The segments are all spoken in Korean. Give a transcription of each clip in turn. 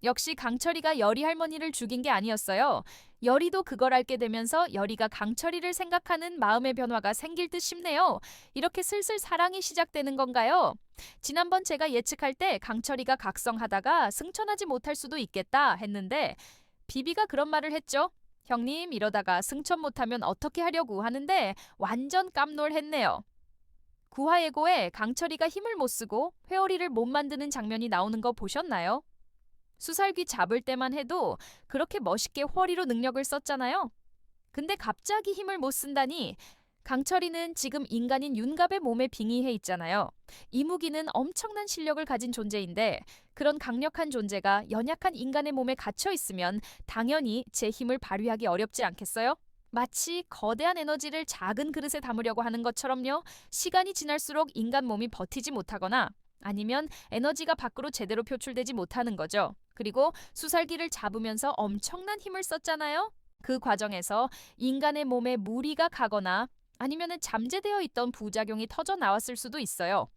역시 강철이가 열이 할머니를 죽인 게 아니었어요. 열이도 그걸 알게 되면서 열이가 강철이를 생각하는 마음의 변화가 생길 듯 싶네요. 이렇게 슬슬 사랑이 시작되는 건가요? 지난번 제가 예측할 때 강철이가 각성하다가 승천하지 못할 수도 있겠다 했는데 비비가 그런 말을 했죠. 형님 이러다가 승천 못하면 어떻게 하려고 하는데 완전 깜놀했네요. 구화예고에 강철이가 힘을 못 쓰고 회오리를 못 만드는 장면이 나오는 거 보셨나요? 수살귀 잡을 때만 해도 그렇게 멋있게 허리로 능력을 썼잖아요. 근데 갑자기 힘을 못 쓴다니 강철이는 지금 인간인 윤갑의 몸에 빙의해 있잖아요. 이무기는 엄청난 실력을 가진 존재인데 그런 강력한 존재가 연약한 인간의 몸에 갇혀 있으면 당연히 제 힘을 발휘하기 어렵지 않겠어요? 마치 거대한 에너지를 작은 그릇에 담으려고 하는 것처럼요. 시간이 지날수록 인간 몸이 버티지 못하거나 아니면 에너지가 밖으로 제대로 표출되지 못하는 거죠. 그리고 수살기를 잡으면서 엄청난 힘을 썼잖아요. 그 과정에서 인간의 몸에 무리가 가거나 아니면 잠재되어 있던 부작용이 터져 나왔을 수도 있어요.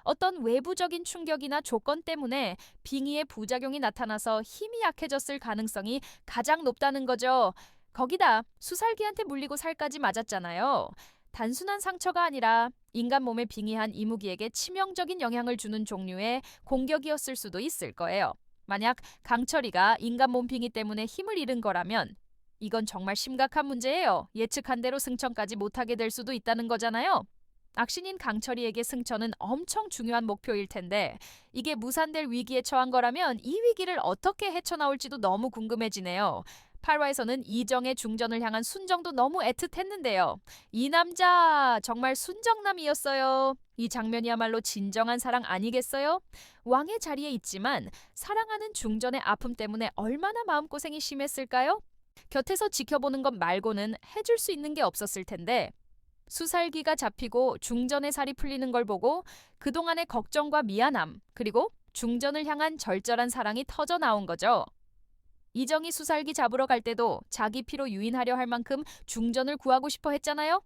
어떤 외부적인 충격이나 조건 때문에 빙의의 부작용이 나타나서 힘이 약해졌을 가능성이 가장 높다는 거죠. 거기다 수살기한테 물리고 살까지 맞았잖아요. 단순한 상처가 아니라 인간 몸에 빙의한 이무기에게 치명적인 영향을 주는 종류의 공격이었을 수도 있을 거예요. 만약 강철이가 인간 몸 빙의 때문에 힘을 잃은 거라면 이건 정말 심각한 문제예요. 예측한 대로 승천까지 못하게 될 수도 있다는 거잖아요. 악신인 강철이에게 승천은 엄청 중요한 목표일 텐데 이게 무산될 위기에 처한 거라면 이 위기를 어떻게 헤쳐나올지도 너무 궁금해지네요. 8화에서는 이정의 중전을 향한 순정도 너무 애틋했는데요. 이 남자 정말 순정남이었어요. 이 장면이야말로 진정한 사랑 아니겠어요? 왕의 자리에 있지만 사랑하는 중전의 아픔 때문에 얼마나 마음고생이 심했을까요? 곁에서 지켜보는 것 말고는 해줄 수 있는 게 없었을 텐데 수살기가 잡히고 중전의 살이 풀리는 걸 보고 그동안의 걱정과 미안함 그리고 중전을 향한 절절한 사랑이 터져 나온 거죠. 이정이 수살기 잡으러 갈 때도 자기 피로 유인하려 할 만큼 중전을 구하고 싶어 했잖아요.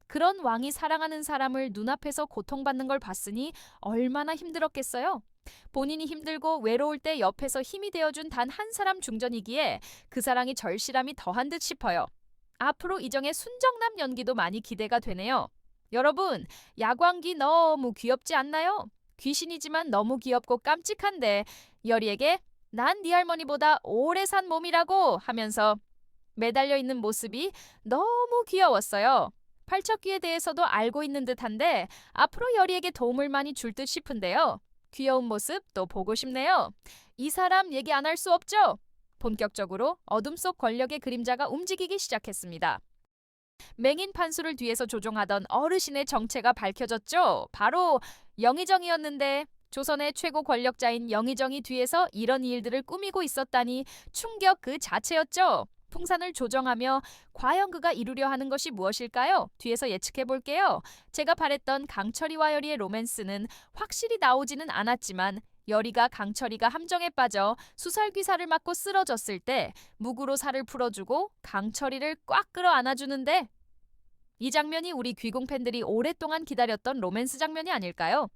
그런 왕이 사랑하는 사람을 눈앞에서 고통받는 걸 봤으니 얼마나 힘들었겠어요. 본인이 힘들고 외로울 때 옆에서 힘이 되어준 단 한 사람 중전이기에 그 사랑이 절실함이 더한 듯 싶어요. 앞으로 이정의 순정남 연기도 많이 기대가 되네요. 여러분, 야광기 너무 귀엽지 않나요? 귀신이지만 너무 귀엽고 깜찍한데 열이에게 난 네 할머니보다 오래 산 몸이라고 하면서 매달려 있는 모습이 너무 귀여웠어요. 팔척귀에 대해서도 알고 있는 듯한데 앞으로 열이에게 도움을 많이 줄 듯 싶은데요. 귀여운 모습 또 보고 싶네요. 이 사람 얘기 안 할 수 없죠? 본격적으로 어둠 속 권력의 그림자가 움직이기 시작했습니다. 맹인 판수를 뒤에서 조종하던 어르신의 정체가 밝혀졌죠. 바로 영의정이었는데 조선의 최고 권력자인 영의정이 뒤에서 이런 일들을 꾸미고 있었다니 충격 그 자체였죠. 풍산을 조정하며 과연 그가 이루려 하는 것이 무엇일까요? 뒤에서 예측해 볼게요. 제가 바랬던 강철이와 열이의 로맨스는 확실히 나오지는 않았지만 열이가 강철이가 함정에 빠져 수살귀사를 맞고 쓰러졌을 때 무구로 살을 풀어주고 강철이를 꽉 끌어 안아주는데 이 장면이 우리 귀공 팬들이 오랫동안 기다렸던 로맨스 장면이 아닐까요?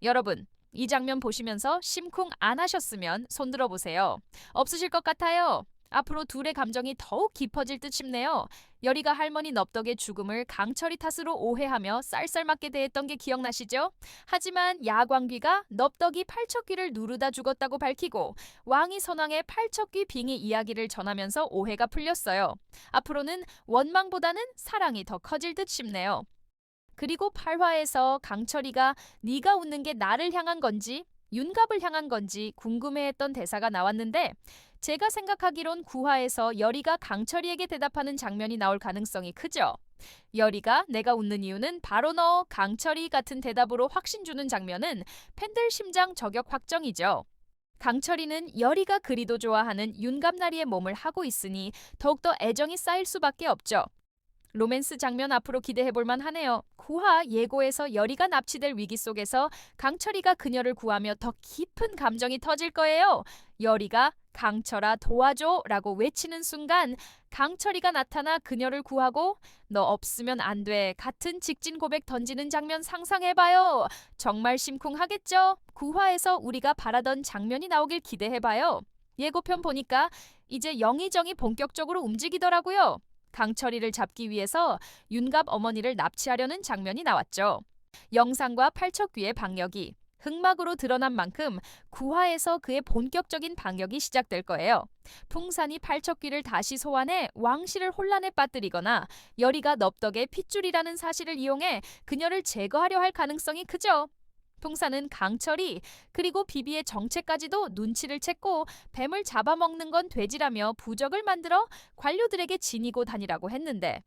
여러분, 이 장면 보시면서 심쿵 안 하셨으면 손 들어보세요. 없으실 것 같아요. 앞으로 둘의 감정이 더욱 깊어질 듯 싶네요. 열이가 할머니 넙덕의 죽음을 강철이 탓으로 오해하며 쌀쌀맞게 대했던 게 기억나시죠? 하지만 야광귀가 넙덕이 팔척귀를 누르다 죽었다고 밝히고 왕이 선왕의 팔척귀 빙의 이야기를 전하면서 오해가 풀렸어요. 앞으로는 원망보다는 사랑이 더 커질 듯 싶네요. 그리고 8화에서 강철이가 네가 웃는 게 나를 향한 건지 윤갑을 향한 건지 궁금해했던 대사가 나왔는데 제가 생각하기론 9화에서 열이가 강철이에게 대답하는 장면이 나올 가능성이 크죠. 열이가 내가 웃는 이유는 바로 너 강철이 같은 대답으로 확신 주는 장면은 팬들 심장 저격 확정이죠. 강철이는 열이가 그리도 좋아하는 윤갑나리의 몸을 하고 있으니 더욱더 애정이 쌓일 수밖에 없죠. 로맨스 장면 앞으로 기대해볼만 하네요. 9화 예고에서 열이가 납치될 위기 속에서 강철이가 그녀를 구하며 더 깊은 감정이 터질 거예요. 열이가 강철아 도와줘 라고 외치는 순간 강철이가 나타나 그녀를 구하고 너 없으면 안 돼 같은 직진 고백 던지는 장면 상상해봐요. 정말 심쿵하겠죠? 9화에서 우리가 바라던 장면이 나오길 기대해봐요. 예고편 보니까 이제 영의정이 본격적으로 움직이더라고요. 강철이를 잡기 위해서 윤갑 어머니를 납치하려는 장면이 나왔죠. 영상과 팔척귀의 방역이 흑막으로 드러난 만큼 9화에서 그의 본격적인 방역이 시작될 거예요. 풍산이 팔척귀를 다시 소환해 왕실을 혼란에 빠뜨리거나 여리가 넙덕의 핏줄이라는 사실을 이용해 그녀를 제거하려 할 가능성이 크죠. 풍산은 강철이 그리고 비비의 정체까지도 눈치를 챘고 뱀을 잡아먹는 건 돼지라며 부적을 만들어 관료들에게 지니고 다니라고 했는데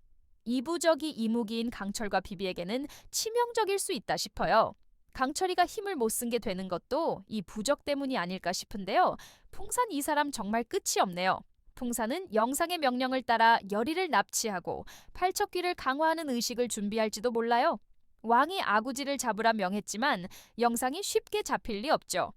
이부적이 이무기인 강철과 비비에게는 치명적일 수 있다 싶어요. 강철이가 힘을 못 쓴 게 되는 것도 이 부적 때문이 아닐까 싶은데요. 풍산 이 사람 정말 끝이 없네요. 풍산은 영상의 명령을 따라 여리를 납치하고 팔척귀를 강화하는 의식을 준비할지도 몰라요. 왕이 아구지를 잡으라 명했지만 영상이 쉽게 잡힐 리 없죠.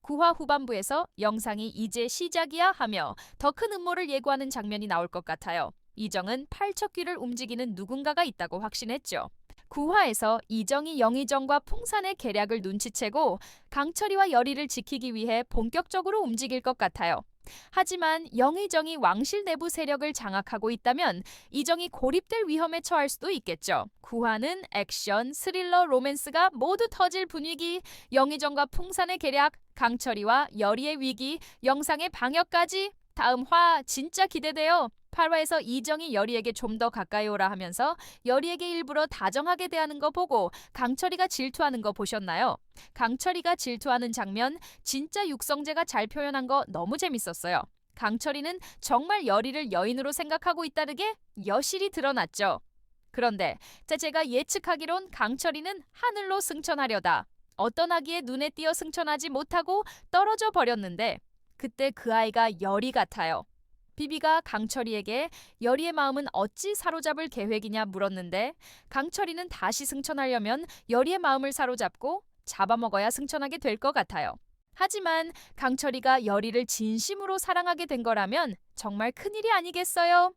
9화 후반부에서 영상이 이제 시작이야 하며 더 큰 음모를 예고하는 장면이 나올 것 같아요. 이정은 팔척귀를 움직이는 누군가가 있다고 확신했죠. 9화에서 이정이 영의정과 풍산의 계략을 눈치채고 강철이와 여리를 지키기 위해 본격적으로 움직일 것 같아요. 하지만 영의정이 왕실 내부 세력을 장악하고 있다면 이정이 고립될 위험에 처할 수도 있겠죠. 9화는 액션, 스릴러, 로맨스가 모두 터질 분위기, 영의정과 풍산의 계략, 강철이와 여리의 위기, 영상의 방역까지 다음 화 진짜 기대돼요. 8화에서 이정이 여리에게 좀 더 가까이 오라 하면서 여리에게 일부러 다정하게 대하는 거 보고 강철이가 질투하는 거 보셨나요? 강철이가 질투하는 장면 진짜 육성재가 잘 표현한 거 너무 재밌었어요. 강철이는 정말 여리를 여인으로 생각하고 있다는 게 여실히 드러났죠. 그런데 제가 예측하기론 강철이는 하늘로 승천하려다 어떤 아기의 눈에 띄어 승천하지 못하고 떨어져 버렸는데 그때 그 아이가 여리 같아요. 비비가 강철이에게 여리의 마음은 어찌 사로잡을 계획이냐 물었는데 강철이는 다시 승천하려면 여리의 마음을 사로잡고 잡아먹어야 승천하게 될 것 같아요. 하지만 강철이가 여리를 진심으로 사랑하게 된 거라면 정말 큰일이 아니겠어요?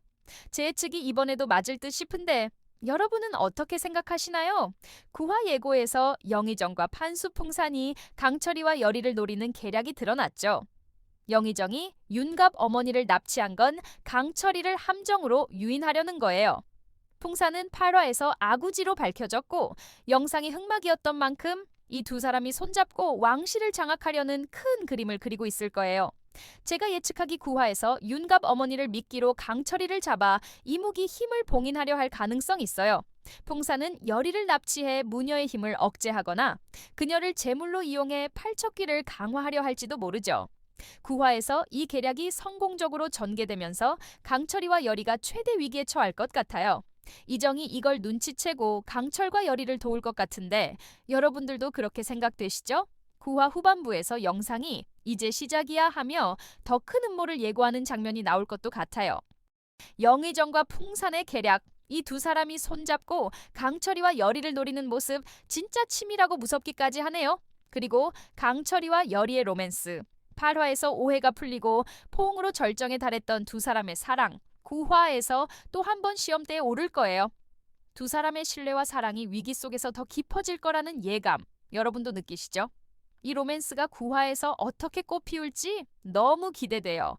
제 예측이 이번에도 맞을 듯 싶은데 여러분은 어떻게 생각하시나요? 9화 예고에서 영의정과 판수풍산이 강철이와 여리를 노리는 계략이 드러났죠. 영의정이 윤갑 어머니를 납치한 건 강철이를 함정으로 유인하려는 거예요. 풍산은 8화에서 아구지로 밝혀졌고 영상이 흑막이었던 만큼 이 두 사람이 손잡고 왕실을 장악하려는 큰 그림을 그리고 있을 거예요. 제가 예측하기 9화에서 윤갑 어머니를 미끼로 강철이를 잡아 이무기 힘을 봉인하려 할 가능성이 있어요. 풍산은 여리를 납치해 무녀의 힘을 억제하거나 그녀를 제물로 이용해 팔척귀를 강화하려 할지도 모르죠. 9화에서 이 계략이 성공적으로 전개되면서 강철이와 여리가 최대 위기에 처할 것 같아요. 이정이 이걸 눈치채고 강철과 여리를 도울 것 같은데 여러분들도 그렇게 생각되시죠? 9화 후반부에서 영상이 이제 시작이야 하며 더 큰 음모를 예고하는 장면이 나올 것도 같아요. 영의정과 풍산의 계략, 이 두 사람이 손잡고 강철이와 여리를 노리는 모습 진짜 치밀하고 무섭기까지 하네요. 그리고 강철이와 여리의 로맨스, 8화에서 오해가 풀리고 포옹으로 절정에 달했던 두 사람의 사랑, 9화에서 또 한 번 시험대에 오를 거예요. 두 사람의 신뢰와 사랑이 위기 속에서 더 깊어질 거라는 예감, 여러분도 느끼시죠? 이 로맨스가 9화에서 어떻게 꽃피울지 너무 기대돼요.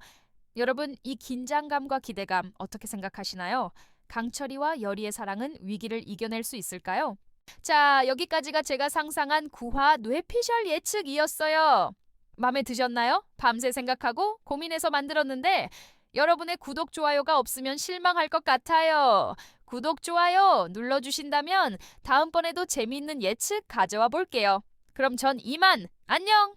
여러분, 이 긴장감과 기대감 어떻게 생각하시나요? 강철이와 여리의 사랑은 위기를 이겨낼 수 있을까요? 자, 여기까지가 제가 상상한 9화 뇌피셜 예측이었어요. 마음에 드셨나요? 밤새 생각하고 고민해서 만들었는데 여러분의 구독, 좋아요가 없으면 실망할 것 같아요. 구독, 좋아요 눌러주신다면 다음번에도 재미있는 예측 가져와 볼게요. 그럼 전 이만, 안녕!